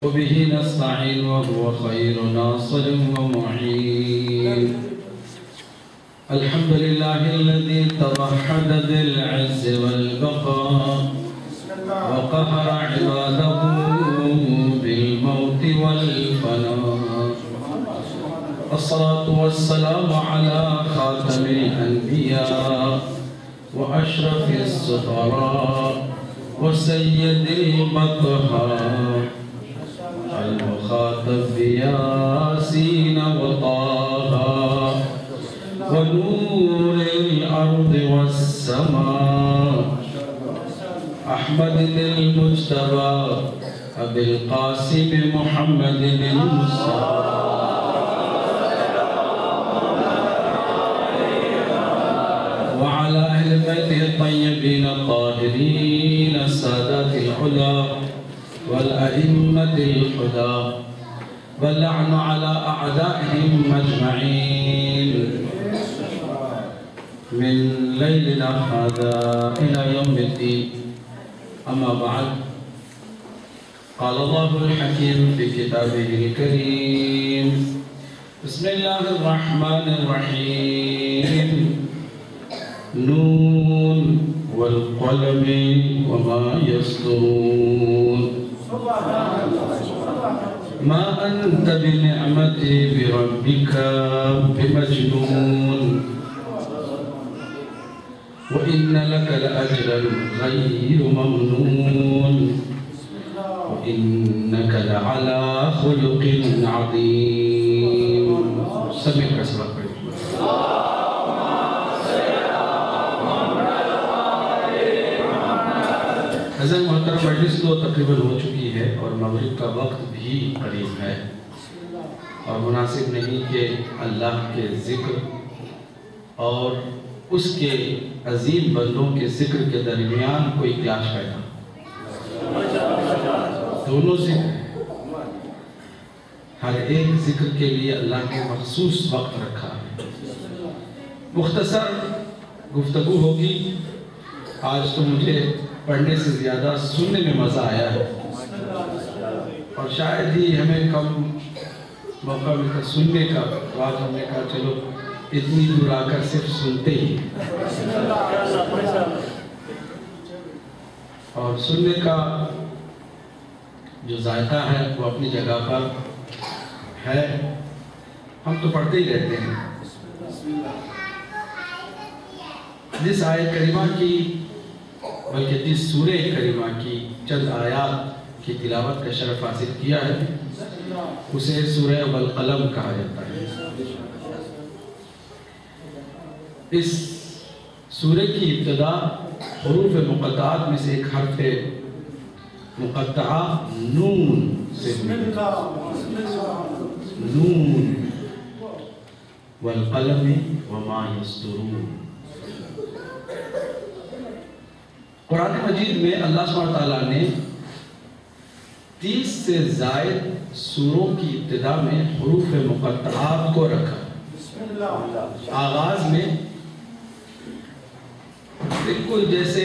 وبه نستعين وهو خير ناصر ومعين. الحمد لله الذي توحد بالعز والبقاء وقهر عباده بالموت والفناء. الصلاة والسلام على خاتم الأنبياء وأشرف السفراء وسيد المطهر المخاطب بياسين وطه ونور الأرض والسماء أحمد المجتبى أبي القاسم محمد المصطفى وعلى أهل بيته الطيبين الطاهرين السادات العلا والأئمة الهدى واللعن على أعدائهم أجمعين من ليلنا هذا إلى يوم الدين. أما بعد، قال الله الحكيم في كتابه الكريم: بسم الله الرحمن الرحيم. نون والقلم وما يسطرون. ما أنت بنعمة بربك بمجنون وإن لك لأجرا غير ممنون وإنك لعلى خلق عظيم. سمع كسرة حضرت محترم مجلس تو تقریباً ہو چکی ہے اور مغرب کا وقت بھی قریب ہے اور مناسب نہیں کہ اللہ کے ذکر اور اس کے عظیم بندوں کے ذکر کے درمیان کوئی کلاش پیدا. دونوں ذکر ہر ایک ذکر کے لیے اللہ کے مخصوص وقت رکھا ہے. مختصر گفتگو ہوگی. آج تو مجھے پڑھنے سے زیادہ سننے میں مزہ آیا ہے اور شاید ہی ہمیں کم موقع ملتا سننے کا. آج ہم نے کہا چلو اتنی دور آ کر صرف سنتے ہی اور سننے کا جو ذائقہ ہے وہ اپنی جگہ پر ہے. ہم تو پڑھتے ہی رہتے ہیں. جس آیت کریمہ کی بلکہ جس سورہ کریمہ کی چند آیات کی تلاوت کا شرف حاصل کیا ہے اسے سورہ والقلم کہا جاتا ہے. اس سورہ کی ابتدا حروف مقطعات میں سے ایک حرف مقطعہ نون سے نون والقلم وما یسطرون. قرآن مجید میں اللہ سبحانہ وتعالیٰ نے 30 سے زائد سوروں کی ابتدا میں حروف مقطعات کو رکھا. آغاز میں بالکل جیسے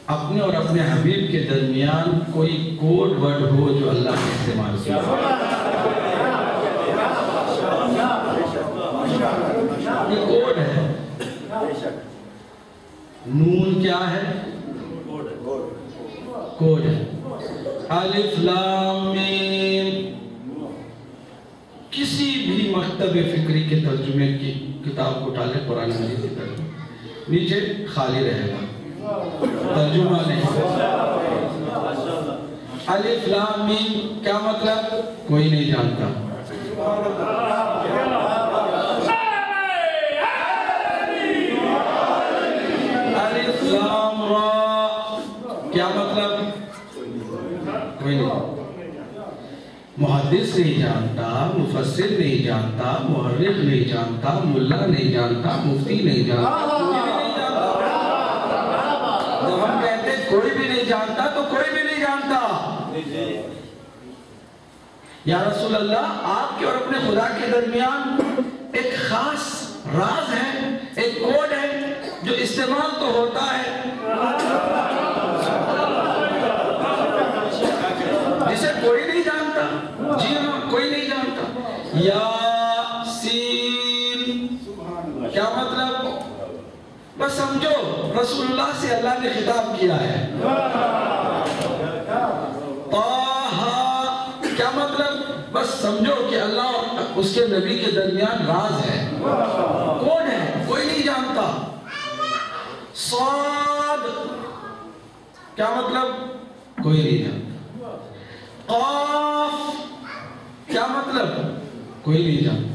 اپنے اور اپنے حبیب کے درمیان کوئی کوڈ ورڈ ہو جو اللہ نے استعمال کیا. یہ کوڈ ہے. نون کیا ہے؟ کوڈ ہے. الف لام میم. کسی بھی مکتب فکری کے ترجمے کی کتاب کو اٹھا لیں قرآن مجید کی ترجمہ نیچے خالی رہے گا, ترجمہ نہیں. الف لام میم کیا مطلب کوئی نہیں جانتا. الف لام را کیا مطلب کوئی نہیں. محدث نہیں جانتا, مفسر نہیں جانتا, محرخ نہیں جانتا, ملا نہیں جانتا, مفتی نہیں جانتا, جب ہم کہتے ہیں کوئی بھی نہیں جانتا تو کوئی بھی نہیں جانتا. یا رسول اللہ آپ کے اور اپنے خدا کے درمیان ایک خاص راز ہے, ایک کوڈ ہے جو استعمال تو ہوتا ہے. جسے کوئی نہیں جانتا. جی ہاں, کوئی نہیں جانتا. یاسین کیا مطلب؟ بس سمجھو رسول اللہ سے اللہ نے خطاب کیا ہے. طٰہٰ کیا مطلب؟ بس سمجھو کہ اللہ اور اس کے نبی کے درمیان راز ہے. کون ہے؟ کوئی نہیں جانتا. صاد کیا مطلب؟ کوئی نہیں جانتا. قاف کیا مطلب؟ کوئی نہیں جانتا.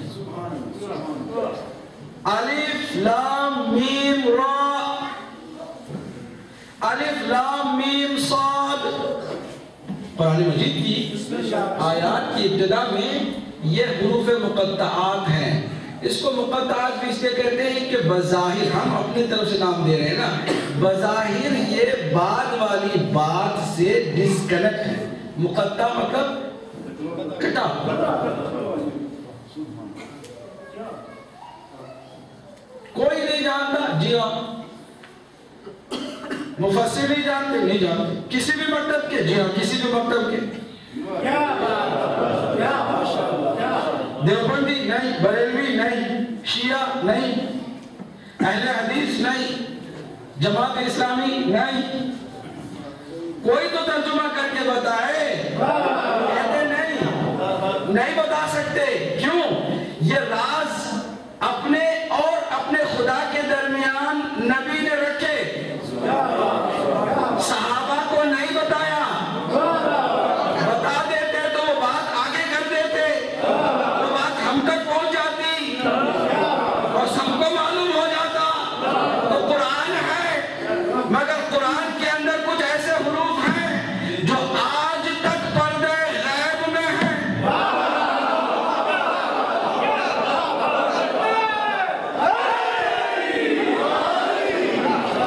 الف لام میم را، الف لام میم صاد. قرآن مجید کی آیات کی ابتدا میں یہ حروف مقطعات ہیں. اس کو مقطعات بھی اس لیے کہتے ہیں کہ بظاہر ہم اپنی طرف سے نام دے رہے ہیں نا، بظاہر یہ بعد والی بات سے ڈسکنیکٹ ہے. مقطع مطلب کٹا. کوئی نہیں جانتا. جی ہاں. مفسر نہیں جانتے؟ نہیں جانتے. کسی بھی مکتب کے؟ جی ہاں کسی بھی مکتب کے. دیوبندی نہیں، بریلوی نہیں، شیعہ نہیں، اہل حدیث نہیں، جماعت اسلامی نہیں. کوئی تو ترجمہ کر کے بتائے. کہتے نہیں بتا سکتے. کیوں؟ یہ راز اپنے اور اپنے خدا کے درمیان نبی نے رکھے، صحابہ کو نہیں بتایا. بتا دیتے تو وہ بات آگے کر دیتے، وہ بات ہم تک پہنچ جاتی اور سب کو معلوم ہو جاتا. تو قرآن ہے، مگر قرآن کے اندر کچھ ایسے حروف ہیں جو آج تک پردے غیب میں ہیں.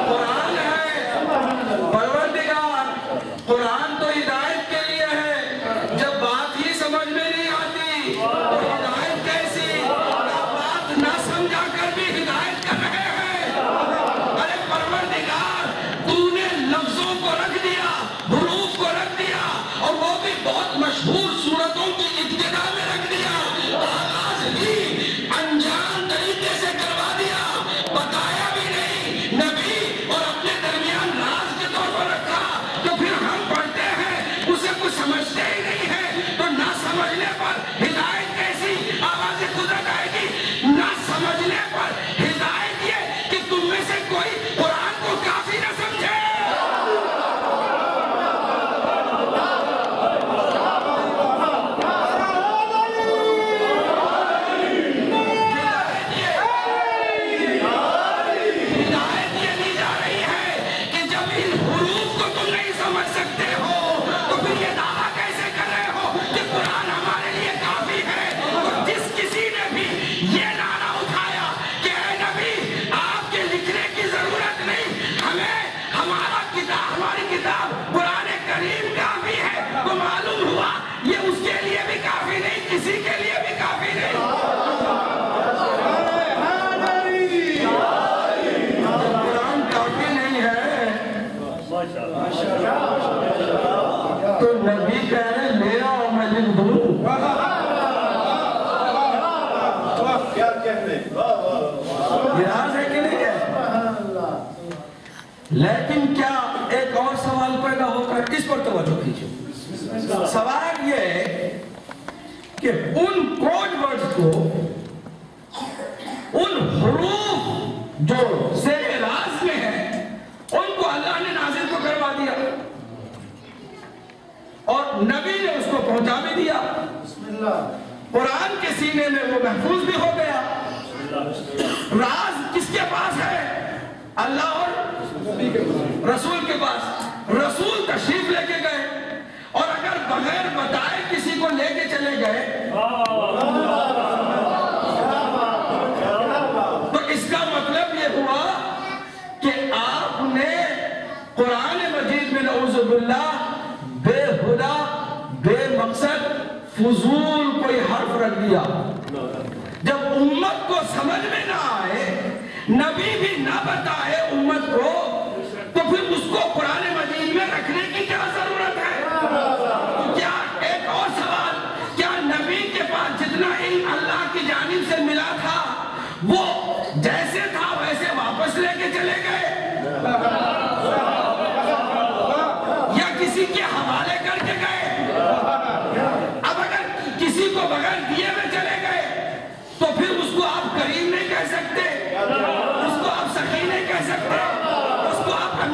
قرآن ہے پروردگار. قرآن تو ہدایت کے لیے ہے. جب بات ہی سمجھ میں نہیں آتی تو ہدایت کیسی؟ بات نہ سمجھا کر بھی ہدایت کر رہے ہیں. ارے پروردگار تو نے لفظوں کو رکھ دیا، حروف کو رکھ دیا، اور وہ بھی بہت مشہور صورتوں کی ابتدا میں رکھ دیا. آغاز بھی انجان طریقے سے کروا دیا، بتایا بھی نہیں. نبی اور اپنے درمیان راز کے طور پر رکھا. تو پھر ہم پڑھتے ہیں اسے کچھ سمجھتے ہی نہیں ہے. تو نہ سمجھنے پر ہدایت کیسی؟ آواز قدرت آئے گی. نہ سمجھنے پر ہدایت یہ کہ تم میں سے کوئی قرآن کو کافی نہ سمجھے. ہدایت یہ دی جا رہی ہے کہ جب ان حروف کو تم نہیں سمجھ سکتے ہو تو پھر یہ دعویٰ کیسے کر رہے ہو کہ قرآن ہمارے لیے کافی ہے؟ اور جس کسی نے بھی یہ نعرہ اٹھایا کہ اے نبی آپ کے لکھنے کی ضرورت نہیں، ہمیں ہماری کتاب قرآن کریم کافی ہے، تو معلوم ہوا یہ اس کے لیے بھی کافی نہیں، کسی کے لیے بھی کافی نہیں. قرآن کافی نہیں ہے تو نبی کہہ رہے میرا اور میں لکھ دوں. راز ہے کہ نہیں ہے؟ لیکن کیا ایک اور سوال پیدا ہوتا ہے، اس پر توجہ کیجیے. سوال یہ ہے کہ ان کوڈ ورڈز کو، ان حروف جو زیر راز میں ہیں، ان کو اللہ نے نازل کو کروا دیا اور نبی نے اس کو پہنچا بھی دیا. قرآن کے سینے میں وہ محفوظ بھی ہو گیا. راز کس کے پاس ہے؟ اللہ اور رسول کے پاس. رسول تشریف لے کے گئے اور اگر بغیر بتائے کسی کو لے کے چلے گئے تو اس کا مطلب یہ ہوا کہ آپ نے قرآن مجید میں نعوذ باللہ بے ہدہ، بے مقصد، فضول کوئی حرف رکھ دیا. جب امت کو سمجھ میں نہ آئے، نبی بھی نہ بتائے امت کو، تو پھر اس کو قرآن مجید میں رکھنے کی کیا ضرورت ہے؟ کیا